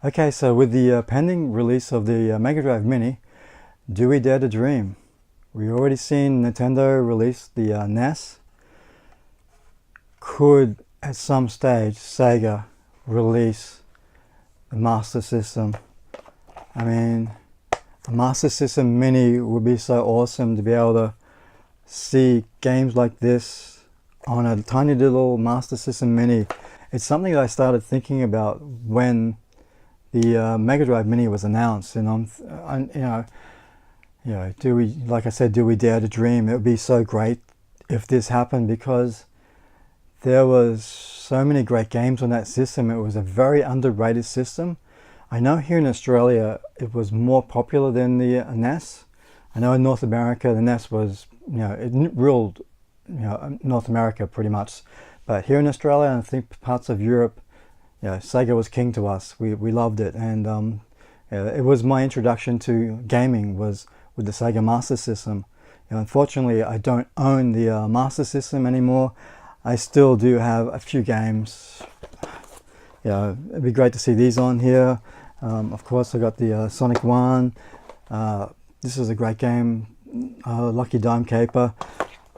Okay, so with the pending release of the Mega Drive Mini, do we dare to dream? We already seen Nintendo release the NES. Could at some stage Sega release the Master System? I mean, a Master System Mini would be so awesome to be able to see games like this on a tiny little Master System Mini. It's something that I started thinking about when the Mega Drive Mini was announced, and do we, like I said, do we dare to dream? It would be so great if this happened, because there was so many great games on that system. It was a very underrated system. I know here in Australia it was more popular than the NES. I know in North America the NES was, it ruled, North America pretty much. But here in Australia and I think parts of Europe, Sega was king to us. We loved it, and it was my introduction to gaming was with the Sega Master System. Unfortunately, I don't own the Master System anymore. I still do have a few games. It'd be great to see these on here. Of course, I got the Sonic 1. This is a great game, Lucky Dime Caper.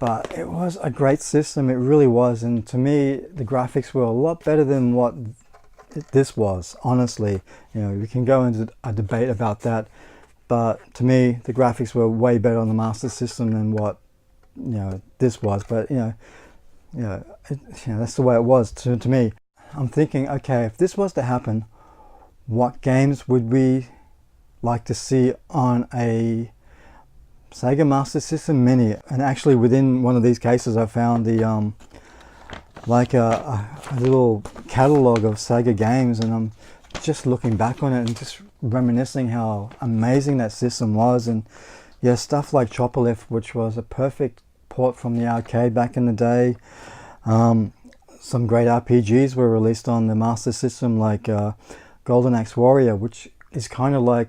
But it was a great system, it really was. And to me, the graphics were a lot better than what this was, honestly. We can go into a debate about that. But to me, the graphics were way better on the Master System than what, this was. But, that's the way it was to me. I'm thinking, okay, if this was to happen, what games would we like to see on a Sega Master System Mini? And actually within one of these cases I found the like a little catalog of Sega games, and I'm just looking back on it and just reminiscing how amazing that system was. And stuff like Chopoliff, which was a perfect port from the arcade back in the day. Some great RPGs were released on the Master System, like Golden Axe Warrior, which is kind of like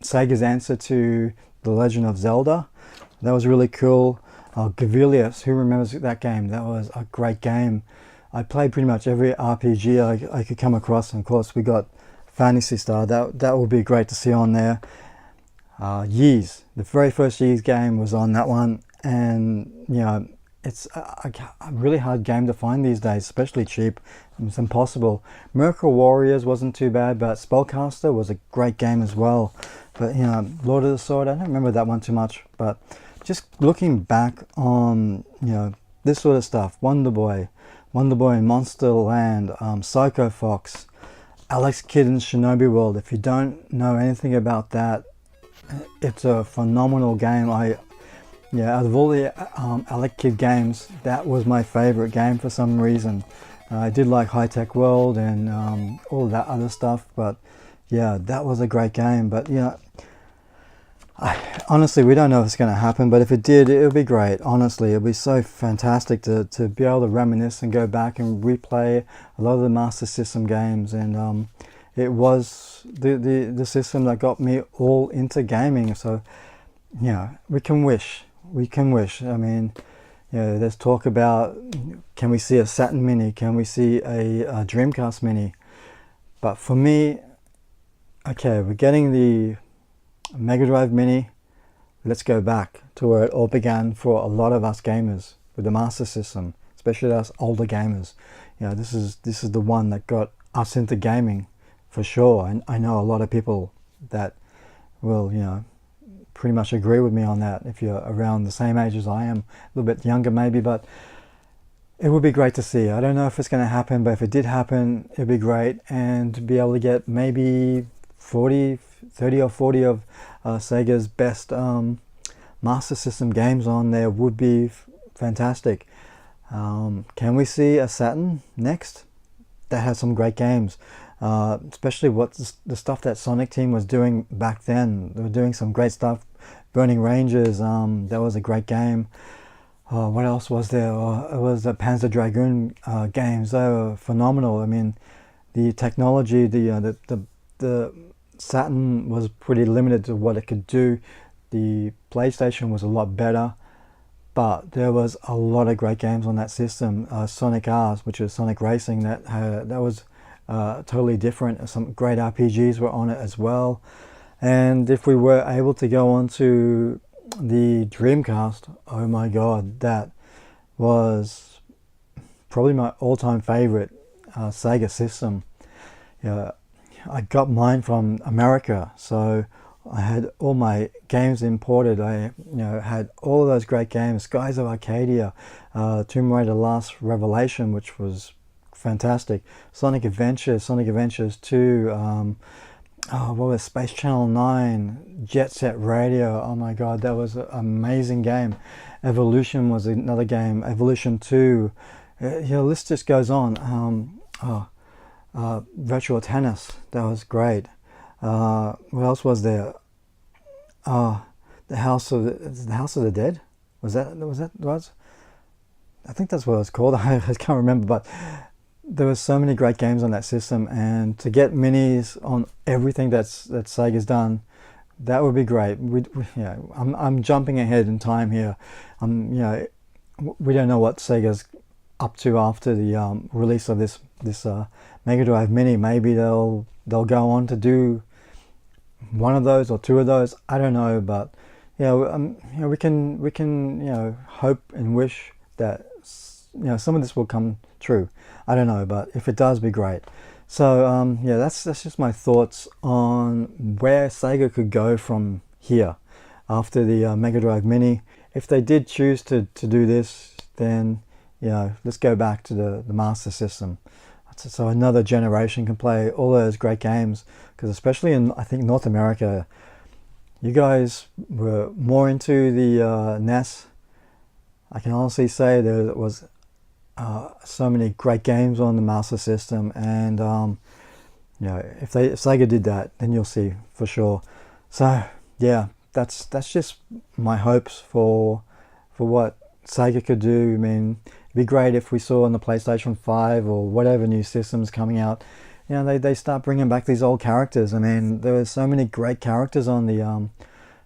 Sega's answer to The Legend of Zelda. That was really cool. Gavilius, who remembers that game? That was a great game. I played pretty much every RPG I could come across, and of course we got Phantasy Star. That would be great to see on there. Ys, the very first Ys game was on that one, and it's a really hard game to find these days, especially cheap. It's impossible. Miracle Warriors wasn't too bad, but Spellcaster was a great game as well. But Lord of the Sword, I don't remember that one too much. But just looking back on this sort of stuff, Wonder Boy in Monster Land, Psycho Fox, Alex Kidd in Shinobi World. If you don't know anything about that, it's a phenomenal game. Out of all the Alex Kidd games, that was my favorite game for some reason. I did like High Tech World and all of that other stuff, but that was a great game. But honestly, we don't know if it's going to happen, but if it did, it would be great. Honestly, it would be so fantastic to be able to reminisce and go back and replay a lot of the Master System games. And it was the system that got me all into gaming. So we can wish. I mean, there's talk about, can we see a Saturn Mini? Can we see a Dreamcast Mini? But for me, okay, we're getting the Mega Drive Mini. Let's go back to where it all began for a lot of us gamers with the Master System, especially us older gamers. This is the one that got us into gaming for sure. And I know a lot of people that will, pretty much agree with me on that, if you're around the same age as I am, a little bit younger maybe. But it would be great to see. I don't know if it's going to happen, but if it did happen, it'd be great. And to be able to get maybe 30 or 40 of Sega's best Master System games on there would be fantastic. Can we see a Saturn next? That has some great games. Especially the stuff that Sonic Team was doing back then. They were doing some great stuff. Burning Rangers, that was a great game. What else was there? It was the Panzer Dragoon games. They were phenomenal. I mean, the technology, the Saturn was pretty limited to what it could do. The PlayStation was a lot better, but there was a lot of great games on that system. Sonic R, which is Sonic Racing, that was totally different. Some great RPGs were on it as well. And if we were able to go on to the Dreamcast, oh my god, that was probably my all-time favorite Sega system. Yeah, I got mine from America, so I had all my games imported. I had all of those great games, Skies of Arcadia, Tomb Raider Last Revelation, which was fantastic, Sonic Adventures 2, what was Space Channel 9, Jet Set Radio. Oh my god, that was an amazing game. Evolution was another game, Evolution 2. The list just goes on. Virtual Tennis, that was great. What else was there? The House of the Dead. Was that? I think that's what it was called. I can't remember, but there were so many great games on that system, and to get minis on everything that Sega's done, that would be great. I'm jumping ahead in time here. We don't know what Sega's up to after the release of this Mega Drive Mini. Maybe they'll go on to do one of those or two of those. I don't know, but we can hope and wish that some of this will come true. I don't know, but if it does, be great. So that's just my thoughts on where Sega could go from here after the Mega Drive Mini. If they did choose to do this, then let's go back to the Master System, so another generation can play all those great games. Because especially in, I think, North America, you guys were more into the NES. I can honestly say there was so many great games on the Master System, and if Sega did that, then you'll see for sure. So yeah, that's just my hopes for what Sega could do. I mean, it'd be great if we saw on the PlayStation 5 or whatever new systems coming out, they start bringing back these old characters. I mean, there were so many great characters on the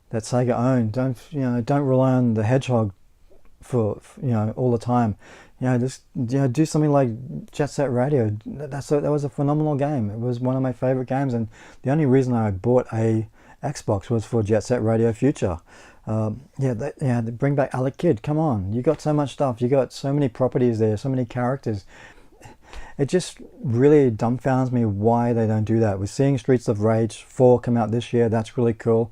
that Sega owned. Don't rely on the Hedgehog for all the time. Just do something like Jet Set Radio. That was a phenomenal game. It was one of my favorite games, and the only reason I bought a Xbox was for Jet Set Radio Future. Bring back Alec Kidd. Come on, you got so much stuff. You got so many properties there, so many characters. It just really dumbfounds me why they don't do that. We're seeing Streets of Rage 4 come out this year. That's really cool.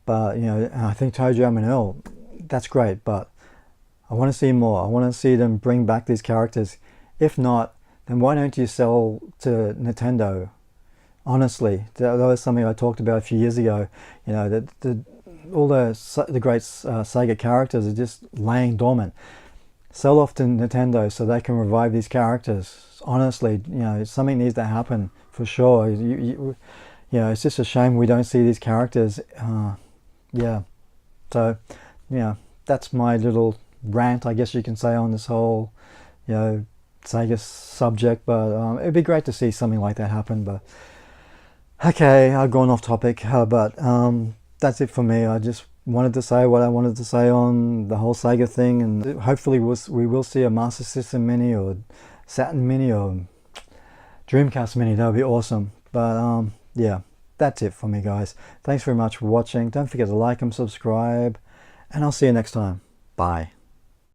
But I think Toe Jam and Earl, that's great. But I want to see more. I want to see them bring back these characters. If not, then why don't you sell to Nintendo? Honestly, that was something I talked about a few years ago. All the great Sega characters are just laying dormant. Sell off to Nintendo so they can revive these characters. Honestly, something needs to happen for sure. It's just a shame we don't see these characters. So that's my little rant, I guess you can say, on this whole Sega subject. But it'd be great to see something like that happen. But okay, I've gone off topic. But that's it for me. I just wanted to say what I wanted to say on the whole Sega thing, and hopefully we will see a Master System Mini or Saturn Mini or Dreamcast Mini. That would be awesome. But that's it for me, guys. Thanks very much for watching. Don't forget to like and subscribe, and I'll see you next time. Bye.